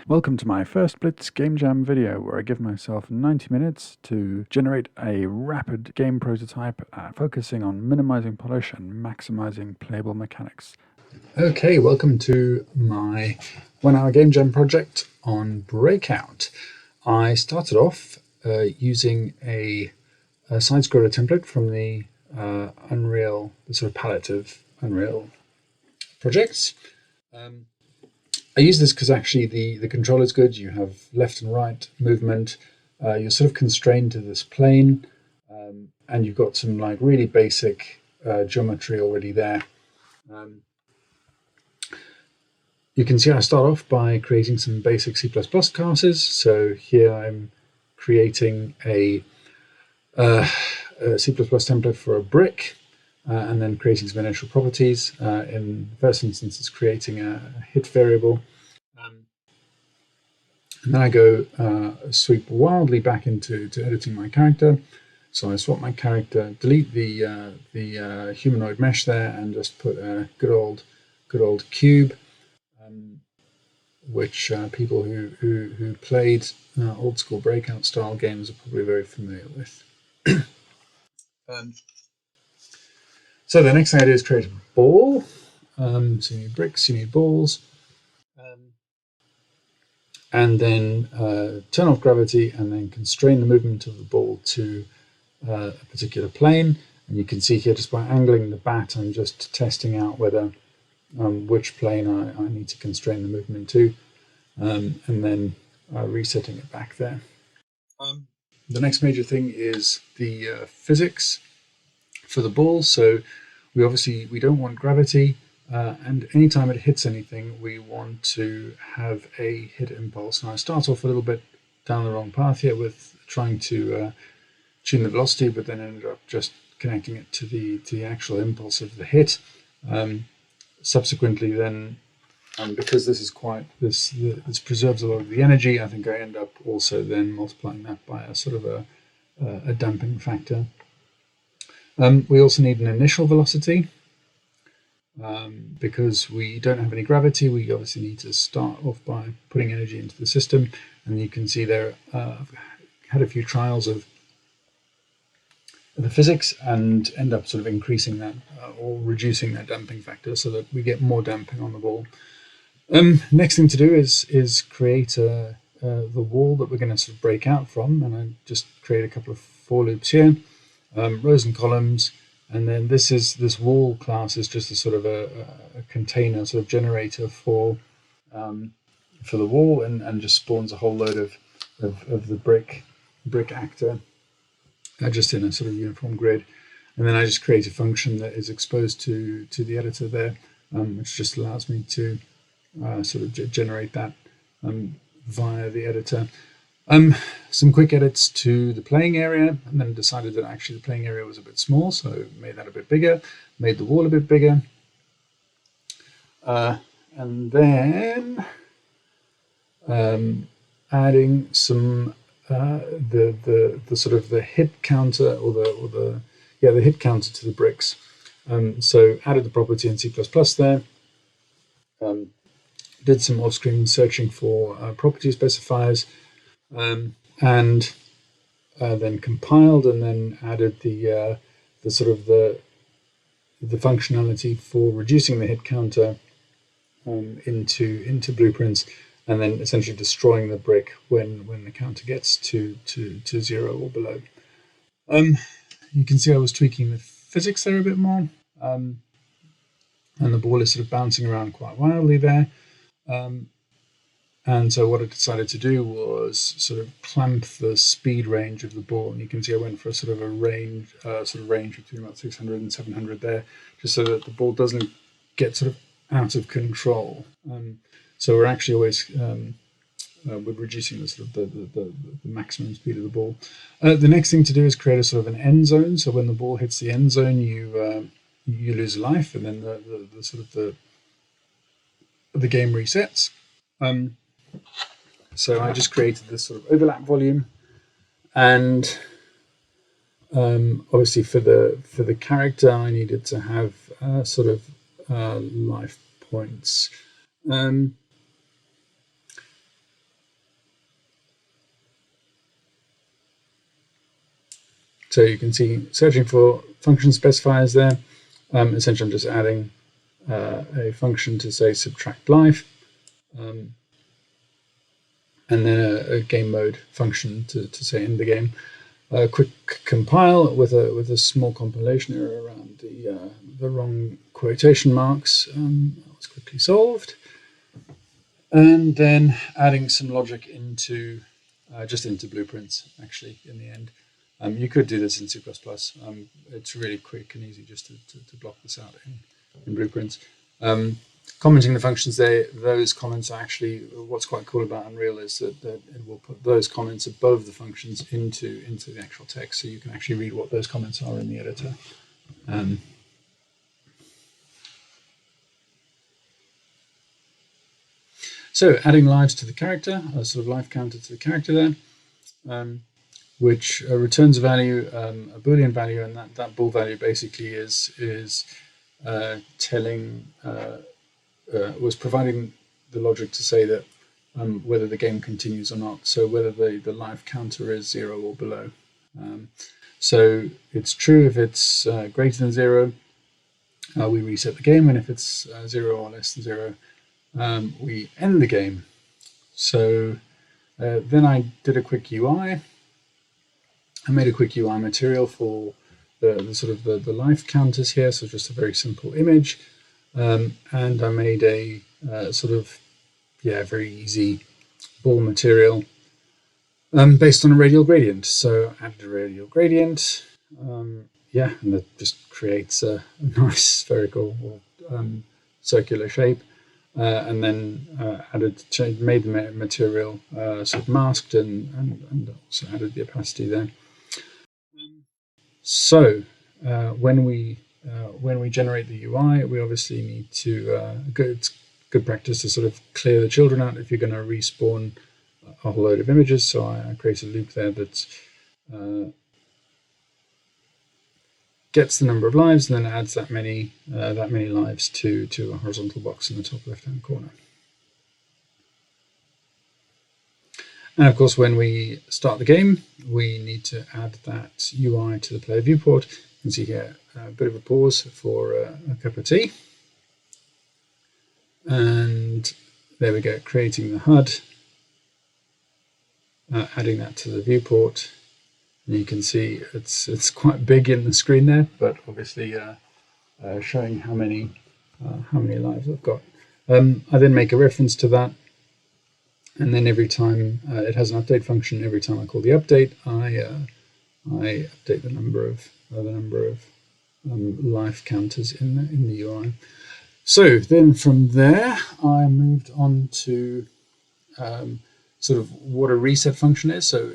Welcome to my first Blitz Game Jam video where I give myself 90 minutes to generate a rapid game prototype focusing on minimizing polish and maximizing playable mechanics. Okay, welcome to my 1 hour game jam project on Breakout. I started off using a side-scroller template from the Unreal, the sort of palette of Unreal projects. I use this because actually the control is good. You have left and right movement. You're sort of constrained to this plane, and you've got some like really basic geometry already there. You can see I start off by creating some basic C++ classes. So here I'm creating a C++ template for a brick, and then creating some initial properties. In the first instance, it's creating a hit variable. And then I go sweep wildly back into editing my character. So I swap my character, delete the humanoid mesh there, and just put a good old cube, which people who played old school Breakout style games are probably very familiar with. So the next thing I do is create a ball. So you need bricks, you need balls. And then turn off gravity and then constrain the movement of the ball to a particular plane. And you can see here, just by angling the bat, I'm just testing out whether which plane I need to constrain the movement to, and then resetting it back there. The next major thing is the physics for the ball. So we don't want gravity. And anytime it hits anything, we want to have a hit impulse. And I start off a little bit down the wrong path here with trying to tune the velocity, but then ended up just connecting it to the actual impulse of the hit. Subsequently, then, because this preserves a lot of the energy, I think I end up also then multiplying that by a sort of a damping factor. We also need an initial velocity. Because we don't have any gravity, we obviously need to start off by putting energy into the system. And you can see there, I've had a few trials of the physics and end up sort of increasing that or reducing that damping factor so that we get more damping on the ball. Next thing to do is create the wall that we're going to sort of break out from. And I just create a couple of for loops here, rows and columns. And then this wall class is just a sort of a container, sort of generator for the wall, and just spawns a whole load of the brick actor just in a sort of uniform grid. And then I just create a function that is exposed to the editor there, which just allows me to sort of generate that via the editor. Some quick edits to the playing area, and then decided that actually the playing area was a bit small, so made that a bit bigger, made the wall a bit bigger, and then adding some the sort of the hit counter or the hit counter to the bricks. So added the property in C++ there. Did some off-screen searching for property specifiers. And then compiled and then added the sort of the functionality for reducing the hit counter into blueprints, and then essentially destroying the brick when the counter gets to 0 or below. You can see I was tweaking the physics there a bit more, and the ball is sort of bouncing around quite wildly there. And so what I decided to do was sort of clamp the speed range of the ball. And you can see I went for a sort of a range, between about 600 and 700 there, just so that the ball doesn't get sort of out of control. So we're actually always we're reducing the sort of the maximum speed of the ball. The next thing to do is create a sort of an end zone. So when the ball hits the end zone, you lose a life, and then the sort of the game resets. So I just created this sort of overlap volume, and obviously for the character I needed to have sort of life points. So you can see searching for function specifiers there. Essentially, I'm just adding a function to say subtract life, and then a game mode function to say end the game. Quick compile with a small compilation error around the wrong quotation marks. That was quickly solved. And then adding some logic into just into blueprints, actually, in the end. You could do this in C++. It's really quick and easy just to block this out in blueprints. Commenting the functions there, those comments are actually, what's quite cool about Unreal is that it will put those comments above the functions into the actual text, so you can actually read what those comments are in the editor. So adding lives to the character, a sort of life counter to the character there, which returns a value, a Boolean value, and that bool value basically is telling, was providing the logic to say that whether the game continues or not, so whether the life counter is 0 or below. So it's true if it's greater than 0, we reset the game, and if it's 0 or less than 0, we end the game. So then I did a quick UI. I made a quick UI material for the sort of the life counters here, so just a very simple image, and I made a sort of very easy bool material based on a radial gradient. So I added a radial gradient, and that just creates a nice spherical or circular shape. And then made the material sort of masked and also added the opacity there. So when we generate the UI, we obviously need to it's good practice to sort of clear the children out if you're going to respawn a whole load of images. So I create a loop there that gets the number of lives and then adds that many lives to a horizontal box in the top left-hand corner. And of course, when we start the game, we need to add that UI to the player viewport. You can see here a bit of a pause for a cup of tea. And there we go, creating the HUD, adding that to the viewport. And you can see it's quite big in the screen there, but obviously showing how many lives I've got. I then make a reference to that. And then every time it has an update function, every time I call the update, I update the number of life counters in the UI. So then from there, I moved on to sort of what a reset function is. So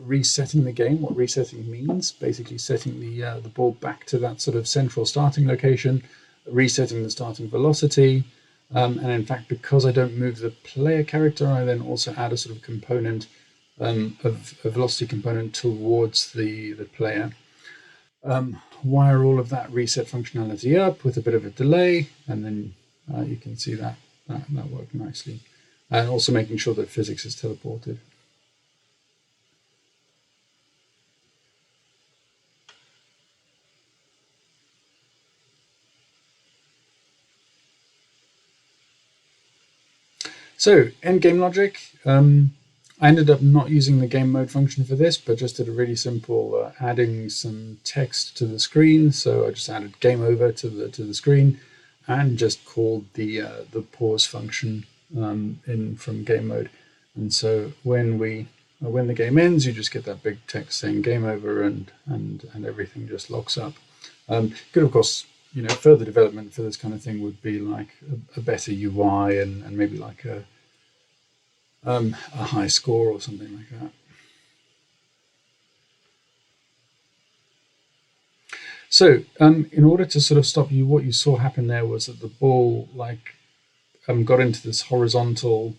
resetting the game, what resetting means, basically setting the ball back to that sort of central starting location, resetting the starting velocity. And in fact, because I don't move the player character, I then also add a sort of component, a velocity component towards the player. Wire all of that reset functionality up with a bit of a delay, and then you can see that worked nicely. And also making sure that physics is teleported. So endgame logic, I ended up not using the game mode function for this, but just did a really simple adding some text to the screen. So I just added game over to the screen and just called the pause function in from game mode. And so when the game ends, you just get that big text saying game over, and everything just locks up. Could of course, further development for this kind of thing would be like a better UI and maybe like a high score or something like that. So in order to sort of stop you, what you saw happen there was that the ball got into this horizontal,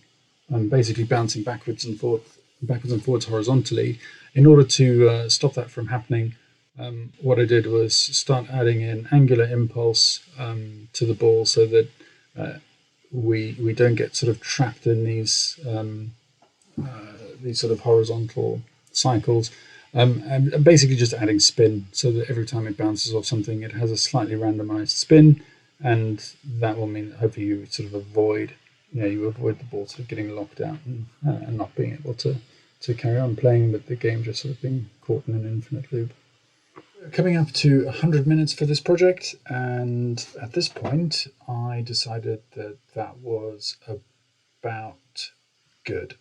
basically bouncing backwards and forwards horizontally. In order to stop that from happening, what I did was start adding in angular impulse to the ball so that we don't get sort of trapped in these sort of horizontal cycles. And basically just adding spin so that every time it bounces off something, it has a slightly randomized spin, and that will mean that hopefully you sort of avoid, you avoid the ball sort of getting locked out and not being able to carry on playing, but the game just sort of being caught in an infinite loop. Coming up to 100 minutes for this project, and at this point I decided that that was about good.